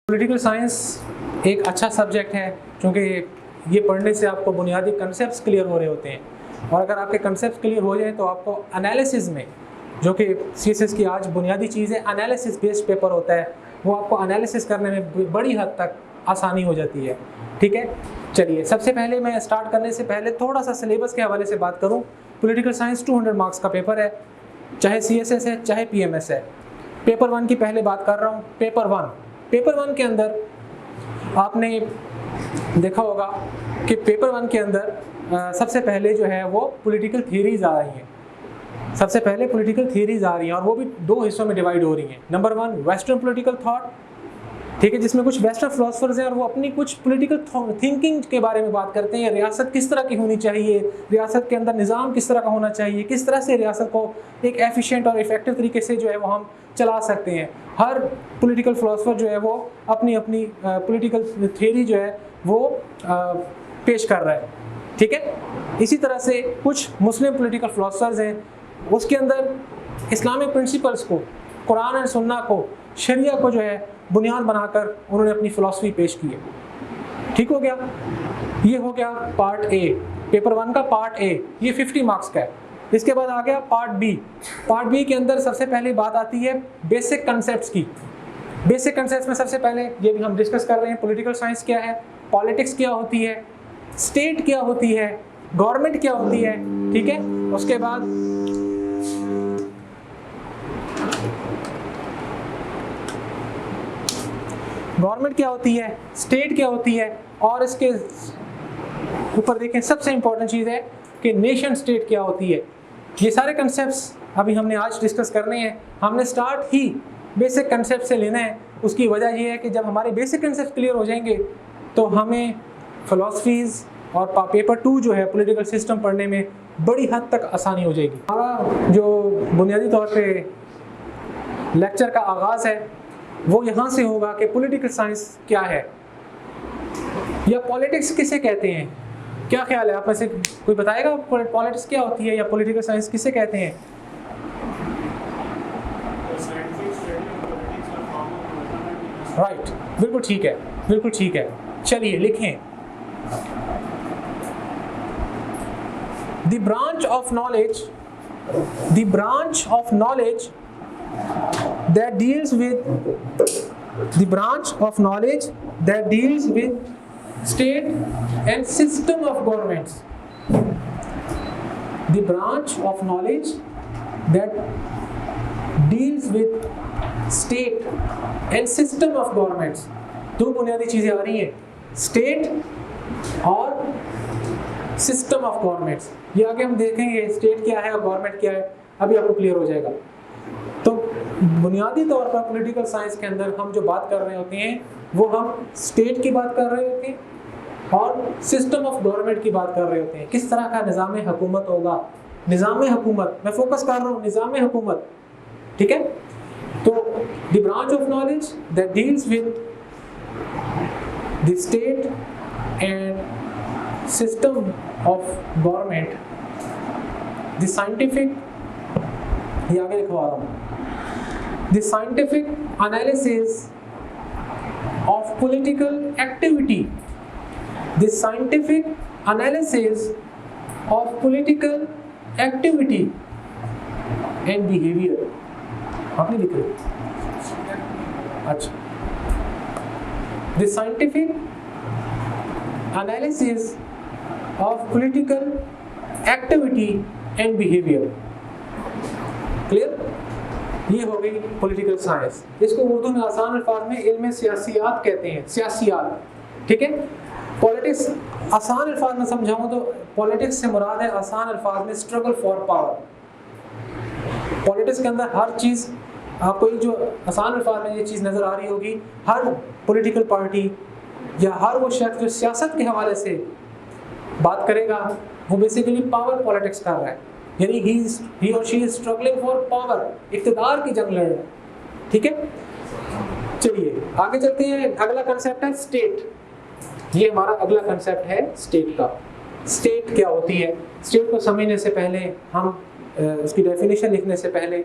Political science एक अच्छा subject है क्योंकि ये पढ़ने से आपको बुनियादी कंसेप्ट क्लियर हो रहे होते हैं और अगर आपके कंसेप्ट क्लियर हो जाए तो आपको एनालिसिस में, जो कि सीएसएस की आज बुनियादी चीज़ है, एनालिसिस बेस्ड पेपर होता है, वो आपको एनालिसिस करने में बड़ी हद तक आसानी हो जाती है। ठीक है, चलिए सबसे पहले मैं स्टार्ट करने से पहले थोड़ा सा सिलेबस के हवाले से बात करूँ। पॉलिटिकल साइंस 200 मार्क्स का पेपर है, चाहे सीएसएस है चाहे पीएमएस है। पेपर 1 की पहले बात कर रहा हूँ। पेपर 1 के अंदर आपने देखा होगा कि पेपर 1 के अंदर सबसे पहले जो है वो पॉलिटिकल थियरीज आ रही हैं। सबसे पहले पॉलिटिकल थियरीज आ रही हैं और वो भी 2 हिस्सों में डिवाइड हो रही हैं। नंबर 1 वेस्टर्न पॉलिटिकल थॉट, ठीक है, जिसमें कुछ वेस्टर्न फिलोसफर्स हैं और वो अपनी कुछ पॉलिटिकल थिंकिंग के बारे में बात करते हैं। रियासत किस तरह की होनी चाहिए, रियासत के अंदर निज़ाम किस तरह का होना चाहिए, किस तरह से रियासत को एक एफिशिएंट और इफेक्टिव तरीके से जो है वो हम चला सकते हैं। हर पॉलिटिकल फिलोसफर जो है वो अपनी अपनी पॉलिटिकल थियरी जो है वो पेश कर रहा है। ठीक है, इसी तरह से कुछ मुस्लिम पॉलिटिकल फिलोसफर्स हैं, उसके अंदर इस्लामिक प्रिंसिपल्स को, कुरान और सुन्ना को, शरिया को जो है बुनियाद बनाकर उन्होंने अपनी फिलॉसफी पेश की है। ठीक हो गया, ये हो गया पार्ट ए, पेपर 1 का पार्ट ए, ये 50 मार्क्स का है। इसके बाद आ गया पार्ट बी। पार्ट बी के अंदर सबसे पहले बात आती है बेसिक कंसेप्ट्स की। बेसिक कंसेप्ट्स में सबसे पहले ये भी हम डिस्कस कर रहे हैं, पॉलिटिकल साइंस क्या है, पॉलिटिक्स क्या होती है, स्टेट क्या होती है, गवर्नमेंट क्या होती है। ठीक है, उसके बाद गवर्नमेंट क्या होती है, स्टेट क्या होती है, और इसके ऊपर देखें सबसे इंपॉर्टेंट चीज़ है कि नेशन स्टेट क्या होती है। ये सारे कंसेप्ट्स अभी हमने आज डिस्कस करने हैं। हमने स्टार्ट ही बेसिक कंसेप्ट से लेना है। उसकी वजह ये है कि जब हमारे बेसिक कंसेप्ट क्लियर हो जाएंगे तो हमें फिलॉसफीज़ और पेपर 2 जो है पॉलिटिकल सिस्टम पढ़ने में बड़ी हद तक आसानी हो जाएगी। हमारा जो बुनियादी तौर पे लेक्चर का आगाज़ है वो यहाँ से होगा कि पॉलिटिकल साइंस क्या है या पॉलिटिक्स किसे कहते हैं। क्या ख्याल है आप में से कोई बताएगा पॉलिटिक्स क्या होती है या पॉलिटिकल साइंस किसे कहते हैं? राइट, बिल्कुल ठीक है, बिल्कुल ठीक है। चलिए लिखें, the branch of knowledge that deals with state and system of governments. The branch of knowledge that deals with state and system of governments. 2 बुनियादी चीजें आ रही हैं, स्टेट और सिस्टम ऑफ गवर्नमेंट्स। ये आगे हम देखेंगे स्टेट क्या है और गवर्नमेंट क्या है, अभी आपको क्लियर हो जाएगा। तो बुनियादी तौर पर पॉलिटिकल साइंस के अंदर हम जो बात कर रहे होते हैं वो हम स्टेट की बात कर रहे होते हैं और सिस्टम ऑफ गवर्नमेंट की बात कर रहे होते हैं। किस तरह का निज़ाम हुकूमत होगा, निज़ाम हुकूमत, मैं फोकस कर रहा हूँ निज़ाम हुकूमत। ठीक है, तो the branch of knowledge that deals with the state and system of government, the scientific, ये आगे लिखवा रहा हूँ, the scientific analysis of political activity, the scientific analysis of political activity and behavior। आपने लिखा अच्छा, the scientific analysis of political activity and behavior। Clear, ये हो गई पॉलिटिकल साइंस। इसको उर्दू में आसान अल्फाज में इल्म सियासियात कहते हैं, सियासियात। ठीक है, पॉलिटिक्स आसान अल्फाज में समझाऊं तो पॉलिटिक्स से मुराद है आसान अल्फाज में स्ट्रगल फॉर पावर। पॉलिटिक्स के अंदर हर चीज़ आपको जो आसान अल्फाज में ये चीज़ नज़र आ रही होगी, हर पॉलिटिकल पार्टी या हर वो शख्स जो सियासत के हवाले से बात करेगा वो बेसिकली पावर पॉलिटिक्स कर रहा है, यानी he or she is struggling for power, इक़्तिदार की जंग लड़ रहा है। ठीक है, चलिए आगे चलते हैं। अगला कंसेप्ट है स्टेट। ये हमारा अगला कंसेप्ट है स्टेट का। स्टेट क्या होती है, स्टेट को समझने से पहले हम उसकी डेफिनेशन लिखने से पहले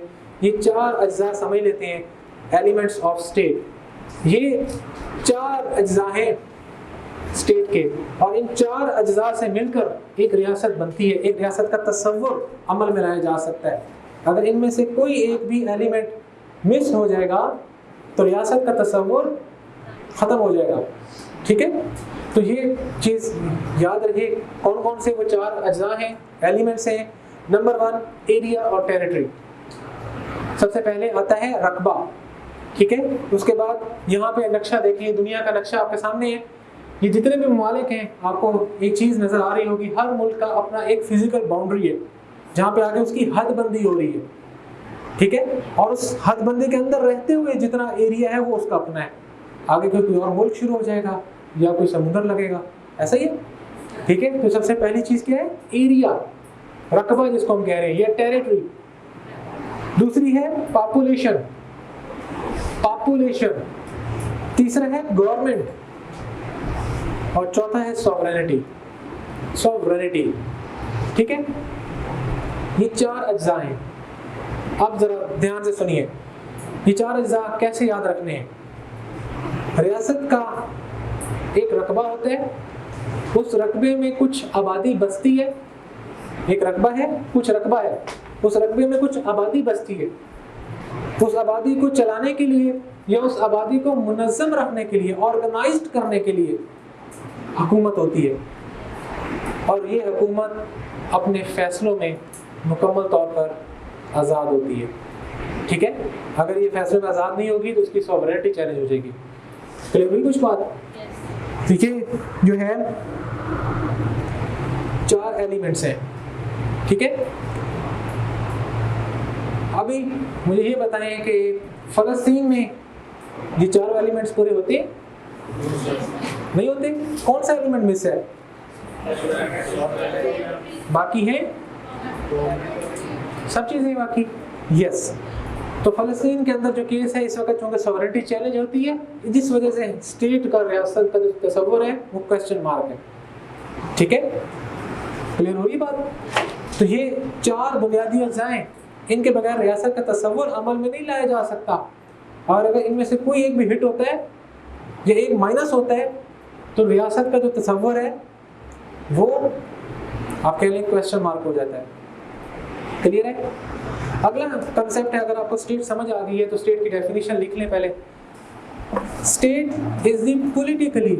ये 4 अज्जा समझ लेते हैं। एलिमेंट्स ऑफ स्टेट, ये 4 अज्जा हैं स्टेट के, और इन 4 अज्जा से मिलकर एक रियासत बनती है। एक रियासत का तस्वुर अमल में लाया जा सकता है। अगर इनमें से कोई एक भी एलिमेंट मिस हो जाएगा तो रियासत का तस्वुर ख़त्म हो जाएगा। ठीक है, तो ये चीज़ याद रखिए। कौन कौन से वो 4 अज्जा हैं, एलिमेंट्स हैं। नंबर 1 एरिया और टेरिटरी। सबसे पहले आता है रकबा। ठीक है, उसके बाद यहाँ पे नक्शा देखिए, दुनिया का नक्शा आपके सामने है। ये जितने भी ममालिक हैं, आपको एक चीज़ नज़र आ रही होगी, हर मुल्क का अपना एक फिजिकल बाउंड्री है जहाँ पे आगे उसकी हदबंदी हो रही है। ठीक है, और उस हदबंदी के अंदर रहते हुए जितना एरिया है वो उसका अपना है। आगे कोई और मुल्क शुरू हो जाएगा या कोई समुद्र लगेगा, ऐसा ही है। ठीक है, तो सबसे पहली चीज़ क्या है? एरिया, रकबा जिसको हम कह रहे हैं, या टेरिटरी। दूसरी है पॉपुलेशन, पॉपुलेशन। तीसरा है गवर्नमेंट, और चौथा है सॉवरेनिटी, सॉवरेनिटी। ठीक है, ये 4 अज्जा हैं। अब जरा ध्यान से सुनिए, ये 4 अज्जा कैसे याद रखने हैं। रियासत का एक रकबा होता है, उस रकबे में कुछ आबादी बसती है। एक रकबा है, कुछ रकबा है, उस रकबे में कुछ आबादी बसती है। उस आबादी को चलाने के लिए या उस आबादी को मुनज़्ज़म रखने के लिए, ऑर्गेनाइज्ड करने के लिए हुकूमत होती है। और ये हुकूमत अपने फैसलों में मुकम्मल तौर पर आज़ाद होती है। ठीक है, अगर ये फैसलों में आज़ाद नहीं होगी तो उसकी सॉवरेनिटी चैलेंज हो जाएगी। क्लियर हुई कुछ बात? ठीक है, जो है 4 एलिमेंट्स हैं। ठीक है, अभी मुझे ये बताएं कि फ़लस्तीन में ये 4 एलिमेंट्स पूरे होते हैं? नहीं होते। कौन सा एलिमेंट मिस है? बाकी है, सब चीज़ें बाकी। यस, तो फ़लस्तीन के अंदर जो केस है इस वक्त चूँकि सॉवरेनिटी चैलेंज होती है, जिस वजह से स्टेट का, रियासत का जो तस्वुर है वो क्वेश्चन मार्क है। ठीक है, क्लियर हुई बात? तो ये 4 बुनियादी अज्जा हैं, इनके बगैर रियासत का तस्वुर अमल में नहीं लाया जा सकता। और अगर इनमें से कोई एक भी हिट होता है या एक माइनस होता है तो रियासत का जो तस्वुर है वो आपके लिए क्वेश्चन मार्क हो जाता है। क्लियर है? अगला कंसेप्ट है, अगर आपको स्टेट समझ आ गई है तो स्टेट की डेफिनेशन लिख लें पहले। स्टेट इज द पॉलिटिकली,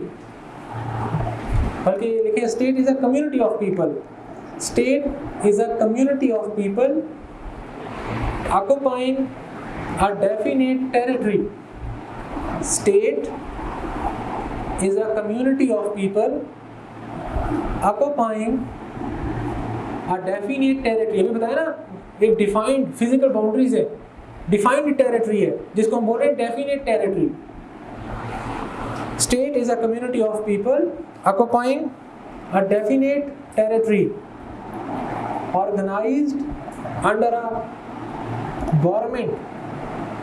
बल्कि लिखिए state is a community of people. State is a community of people occupying a definite territory. State is a community of people occupying a definite territory. अभी बताया ना, एक defined physical boundaries है, defined territory है जिसको हम बोल रहे हैं definite territory. State is a community of people occupying a definite territory organized under a government,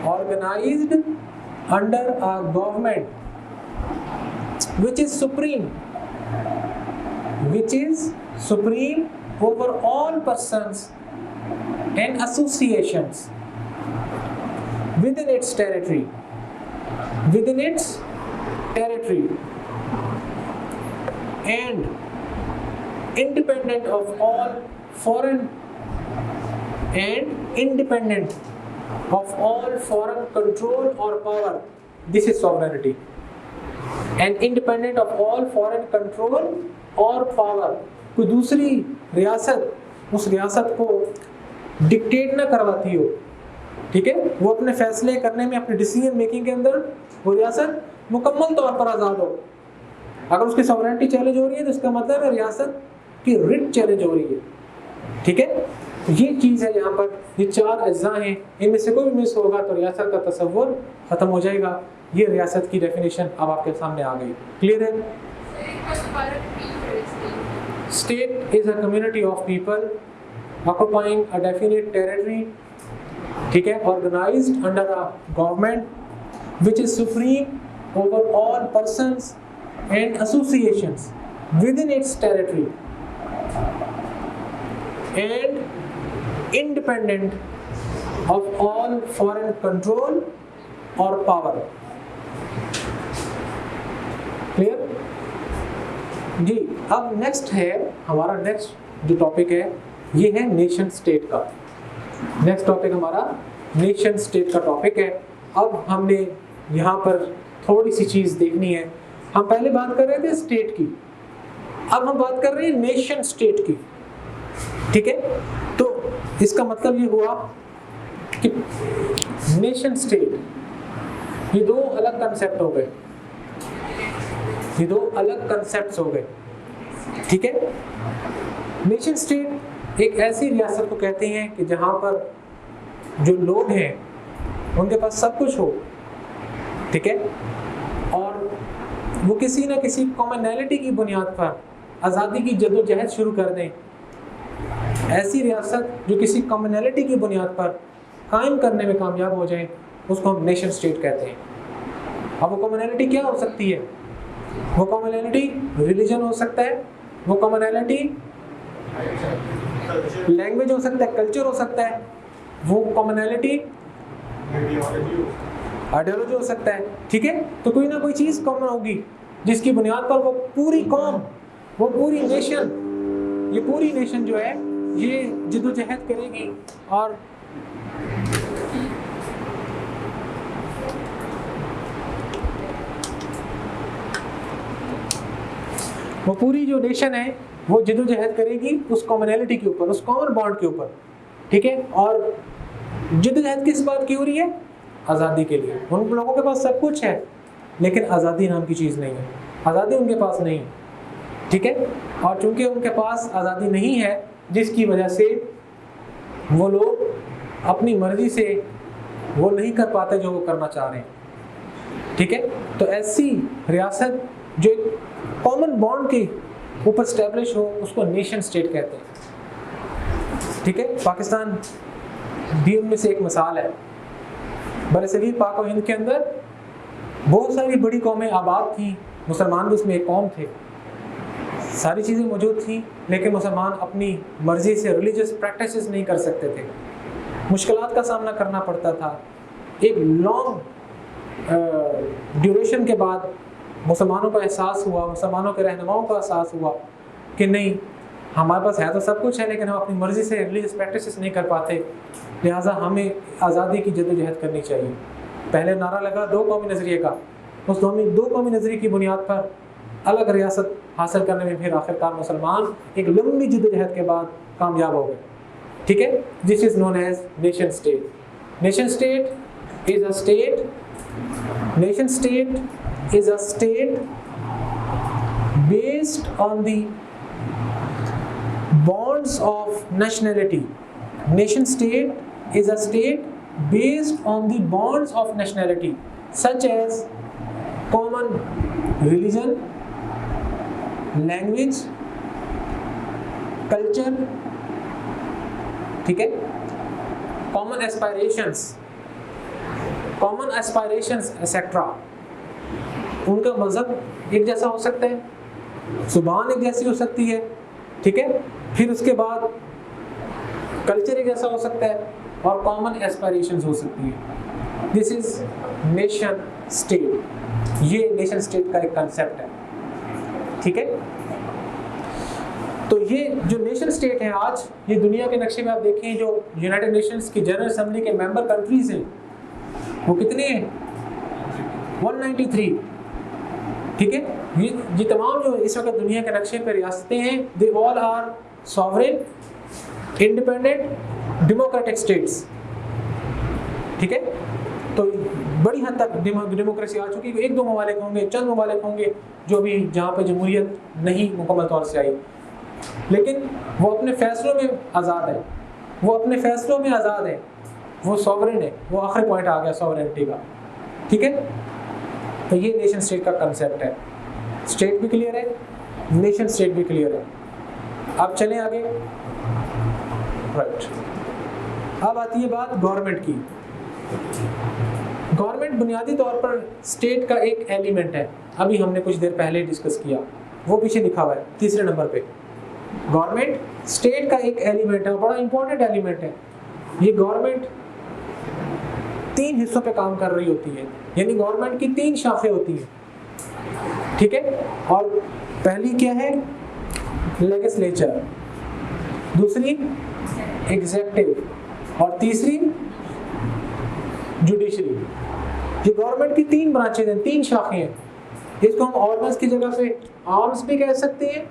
organized under a government which is supreme over all persons and associations within its territory and independent of all foreign control or power. This is sovereignty. And independent of all foreign control or power. कोई दूसरी रियासत उस रियासत को dictate ना करवाती हो। ठीक है, वो अपने फैसले करने में, अपने डिसीजन मेकिंग के अंदर वो रियासत मुकम्मल तौर पर आज़ाद हो। अगर उसकी सॉवरेनिटी चैलेंज हो रही है तो इसका मतलब है रियासत की रिट चैलेंज हो रही है। ठीक है, ये चीज़ है यहाँ पर। ये 4 अज्जा हैं, इनमें से कोई भी मिस होगा तो रियासत का तस्वुर ख़त्म हो जाएगा। ये रियासत की डेफिनेशन अब आपके सामने आ गई। क्लियर है? State is a community of people occupying a definite territory, ठीक है, organised under a government which is supreme over all persons and associations within its territory and independent of all foreign control or power. जी, अब next है हमारा जो topic है ये है नेशन स्टेट का। नेक्स्ट टॉपिक हमारा नेशन स्टेट का टॉपिक है। अब हमने यहाँ पर थोड़ी सी चीज़ देखनी है। हम पहले बात कर रहे थे स्टेट की, अब हम बात कर रहे हैं नेशन स्टेट की। ठीक है, तो इसका मतलब ये हुआ कि नेशन स्टेट ये दो अलग कंसेप्ट हो गए, ये दो अलग कंसेप्ट्स हो गए। ठीक है, नेशन स्टेट एक ऐसी रियासत को कहते हैं कि जहां पर जो लोग हैं उनके पास सब कुछ हो, ठीक है, और वो किसी ना किसी कॉमनैलिटी की बुनियाद पर आज़ादी की जदोजहद शुरू कर दें। ऐसी रियासत जो किसी कॉमनैलिटी की बुनियाद पर कायम करने में कामयाब हो जाए उसको हम नेशन स्टेट कहते हैं। अब वो कॉमनैलिटी क्या हो सकती है? वो कॉमनैलिटी रिलीजन हो सकता है, वो कॉमनैलिटी लैंग्वेज हो सकता है, कल्चर हो सकता है, वो कॉमनैलिटी आइडियोलॉजी हो सकता है। ठीक है, तो कोई ना कोई चीज़ कॉमन होगी जिसकी बुनियाद पर वो पूरी कौम, वो पूरी नेशन, ये पूरी नेशन जो है ये जद्दोजहद करेगी और वो पूरी जो नेशन है वो जद्दोजहद करेगी उस कॉमनैलिटी के ऊपर, उस कॉमन बॉन्ड के ऊपर। ठीक है, और जद्दोजहद किस बात की हो रही है? आज़ादी के लिए। उन लोगों के पास सब कुछ है लेकिन आज़ादी नाम की चीज़ नहीं है, आज़ादी उनके पास नहीं है। ठीक है, और चूंकि उनके पास आज़ादी नहीं है जिसकी वजह से वो लोग अपनी मर्जी से वो नहीं कर पाते जो वो करना चाह रहे हैं। ठीक है, तो ऐसी रियासत जो एक कॉमन बॉन्ड के ऊपर स्टैब्लिश हो उसको नेशन स्टेट कहते हैं। ठीक है, पाकिस्तान भी उनमें से एक मिसाल है। बरसगीर पाक और हिंद के अंदर बहुत सारी बड़ी कौमें आबाद थी, मुसलमान भी उसमें एक कौम थे, सारी चीज़ें मौजूद थी, लेकिन मुसलमान अपनी मर्जी से रिलीजियस प्रैक्टिसेस नहीं कर सकते थे, मुश्किलात का सामना करना पड़ता था। एक लॉन्ग ड्यूरेशन के बाद मुसलमानों को एहसास हुआ, मुसलमानों के रहनुमाओं को एहसास हुआ कि नहीं, हमारे पास है तो सब कुछ है लेकिन हम अपनी मर्जी से रिलीजियस प्रैक्टिसेस नहीं कर पाते, लिहाजा हमें आज़ादी की जद्दोजहद करनी चाहिए। पहले नारा लगा दो कौमी नज़रिए का, उस दो कौमी नज़रिए की बुनियाद पर अलग रियासत हासिल करने में फिर आखिरकार मुसलमान एक लंबी जद्दोजहद के बाद कामयाब हो गए। ठीक है, this is known as nation state. Nation state is a state, nation state is a state based on the bonds of nationality. Nation state is a state based on the bonds of nationality such as common religion, language, culture, ठीक है, common aspirations etc. उनका मजहब एक जैसा हो सकता है, जुबान एक जैसी हो सकती है, ठीक है, फिर उसके बाद कल्चर एक जैसा हो सकता है और कॉमन एस्पायरेशंस हो सकती है। This is nation state. ये नेशन स्टेट का एक कंसेप्ट है। ठीक है, तो ये जो नेशन स्टेट है आज, ये दुनिया के नक्शे में आप देखें जो यूनाइटेड नेशंस की जनरल असेंबली के मेंबर कंट्रीज हैं वो कितने हैं? 193। ठीक है, ये तमाम जो इस वक्त दुनिया के नक्शे पर रियासतें हैं, they all are sovereign, independent, democratic states. ठीक है, तो बड़ी हद तक डेमोक्रेसी आ चुकी है। एक दो ममालिक होंगे, चंद ममालिक होंगे जो भी जहाँ पे जमहूरियत नहीं मुकम्मल तौर से आई, लेकिन वो अपने फैसलों में आज़ाद है, वो अपने फैसलों में आज़ाद है, वो सॉवरेन है। वो आखिरी पॉइंट आ गया सॉवरेनिटी का। ठीक है, तो ये नेशन स्टेट का कंसेप्ट है। स्टेट भी क्लियर है, नेशन स्टेट भी क्लियर है। अब चलें आगे। राइट, अब आती है बात गवर्नमेंट की। गवर्नमेंट बुनियादी तौर पर स्टेट का एक एलिमेंट है, अभी हमने कुछ देर पहले डिस्कस किया, वो पीछे लिखा हुआ है तीसरे नंबर पे। गवर्नमेंट स्टेट का एक एलिमेंट है, बड़ा इंपॉर्टेंट एलिमेंट है। ये गवर्नमेंट 3 हिस्सों पे काम कर रही होती है, यानी गवर्नमेंट की 3 शाखें होती हैं। ठीक है, और पहली क्या है? लेजिस्लेचर, दूसरी एग्जीक्यूटिव और तीसरी जुडिशरी। ये गवर्नमेंट की 3 ब्रांचेज हैं, 3 शाखें हैं। इसको हम ऑर्गन्स की जगह पे आर्म्स भी कह सकते हैं,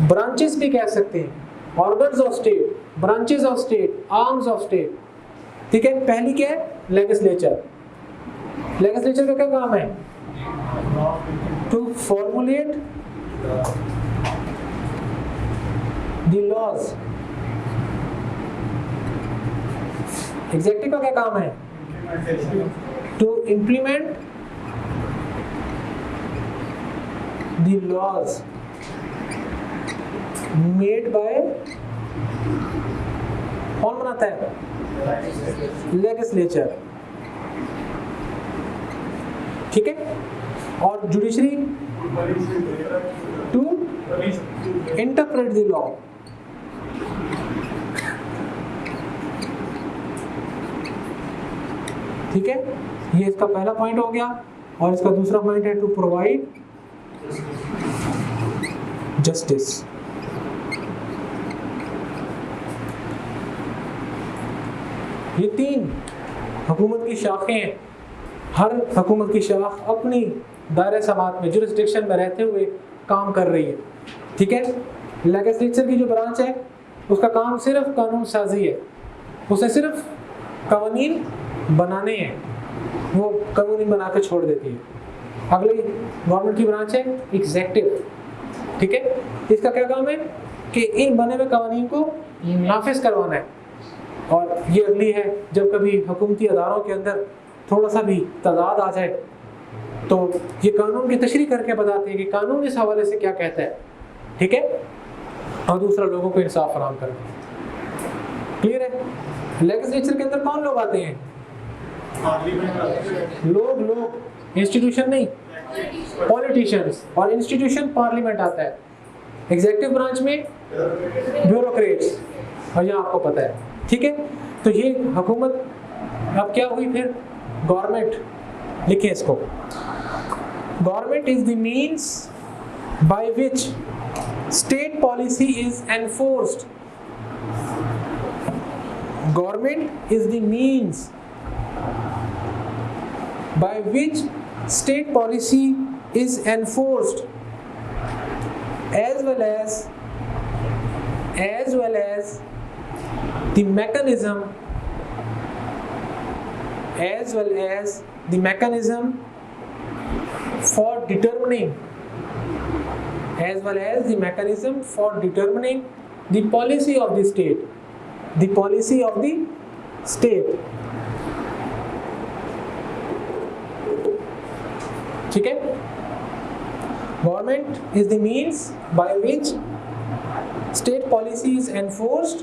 ब्रांचेस भी कह सकते हैं। Organs of state, branches of state, arms of state. ठीक है, पहली क्या है? लेजिस्लेचर। लेजिस्लेचर का क्या काम है? To formulate the laws. Executive का क्या काम है? To implement the laws made by, कौन बनाता है? लेजिस्लेचर। ठीक है, और judiciary to interpret the law. ठीक है, ये इसका पहला पॉइंट हो गया। और इसका दूसरा पॉइंट है टू प्रोवाइड जस्टिस। ये 3 हुकूमत की शाखें हैं। हर हुकूमत की शाख अपनी दायरे समात में, जुरिस्डिक्शन में रहते हुए काम कर रही है। ठीक है, लेजिस्लेचर की जो ब्रांच है उसका काम सिर्फ कानून साजी है, उसे सिर्फ कानून बनाने हैं, वो कानून बना के छोड़ देती है। अगली गवर्नमेंट की ब्रांच है एग्जीक्यूटिव। ठीक है, इसका क्या काम है कि इन बने हुए कानून को नाफिज करवाना है। और ये अगली है, जब कभी हुकूमती अदारों के अंदर थोड़ा सा भी तजाद आ जाए तो ये कानून की तशरीह करके बताते हैं कि कानून इस हवाले से क्या कहता है। ठीक है, और दूसरा लोगों को इंसाफ फराहम करना। क्लियर है? लेजिस्लेचर के अंदर कौन लोग आते हैं? लोग, इंस्टीट्यूशन नहीं, पॉलिटिशियंस। और इंस्टीट्यूशन पार्लियामेंट आता है। एग्जीक्यूटिव ब्रांच में ब्यूरोक्रेट्स, और ये आपको पता है। ठीक है, तो ये हुकूमत अब क्या हुई फिर? गवर्नमेंट। लिखिए इसको, government is the means by which state policy is enforced. Government is the means by which state policy is enforced, as well as the mechanism for determining the policy of the state, ठीक है? Government is the means by which state policy is enforced,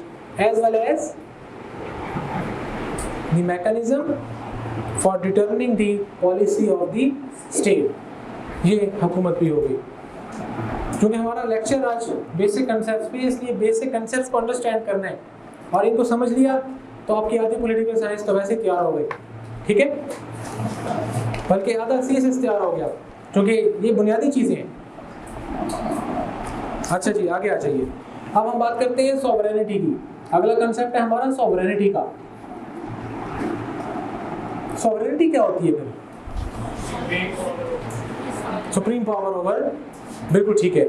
as well as the mechanism for determining the policy of the state। ये हुकूमत भी हो गई। क्योंकि हमारा lecture आज बेसिक कंसेप्ट पे, इसलिए बेसिक कंसेप्ट को अंडरस्टैंड करना है, और इनको समझ लिया तो आपकी आधी पॉलिटिकल साइंस तो वैसे तैयार हो गई। ठीक है, बल्कि आधा CSS तैयार हो गया, क्योंकि ये बुनियादी चीज़ें हैं। अच्छा जी, आगे आ जाइए। अब हम बात करते हैं सॉवरेनिटी की। अगला कंसेप्ट है हमारा सॉवरेनिटी का। सॉवरेनिटी क्या होती है फिर? सुप्रीम पावर ओवर, बिल्कुल ठीक है।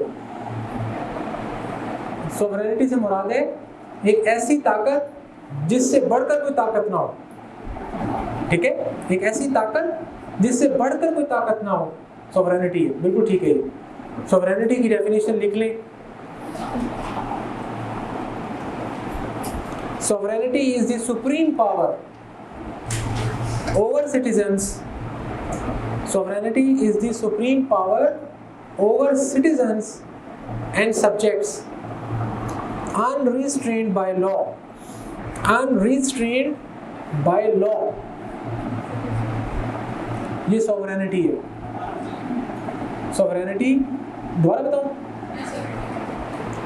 सॉवरेनिटी से मुराद है एक ऐसी ताकत जिससे बढ़कर कोई ताकत ना हो। ठीक है, एक ऐसी ताकत जिससे बढ़कर कोई ताकत ना हो, सॉवरेनिटी है। बिल्कुल ठीक है। सॉवरेनिटी की डेफिनेशन लिख लें। Sovereignty is the supreme power over citizens. Sovereignty is the supreme power over citizens and subjects, unrestrained by law. Unrestrained by law. ये sovereignty है। sovereignty दोबारा बताओ,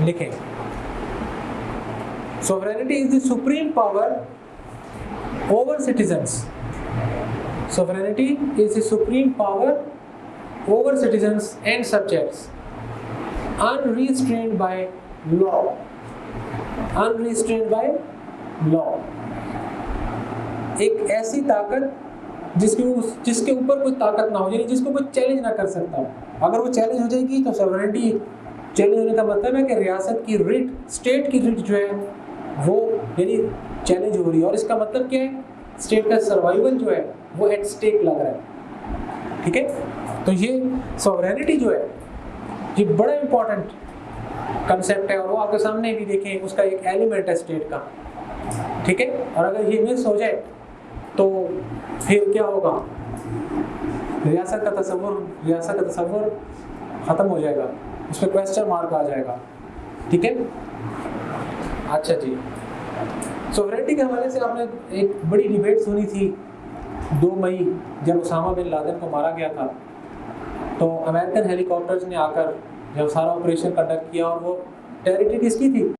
लिखें। Sovereignty is the supreme power over citizens. Sovereignty is the supreme power over citizens and subjects, unrestrained by law, unrestrained by law, एक ऐसी ताकत जिसके ऊपर कोई ताकत ना हो, यानी जिसको कोई चैलेंज ना कर सकता। अगर वो चैलेंज हो जाएगी तो सॉवरेनिटी चैलेंज होने का मतलब है कि रियासत की रिट, स्टेट की रिट जो है वो यानी चैलेंज हो रही है, और इसका मतलब क्या है, स्टेट का सर्वाइवल जो है वो एट स्टेक लग रहा है। ठीक है, तो ये सॉवरेनिटी जो है ये बड़ा इंपॉर्टेंट कंसेप्ट है, और वो आपके सामने भी देखें, उसका एक एलिमेंट है स्टेट का। ठीक है, और अगर ये मिस हो जाए तो फिर क्या होगा, रियासत का तसव्वुर खत्म हो जाएगा, उस पर क्वेश्चन मार्क आ जाएगा। ठीक है, अच्छा जी, सॉवरेनिटी के हवाले से आपने एक बड़ी डिबेट सुनी थी 2 मई जब उसामा बिन लादेन को मारा गया था, तो अमेरिकन हेलीकॉप्टर्स ने आकर जब सारा ऑपरेशन कंडक्ट किया, और वो टेरिटरी किसकी थी,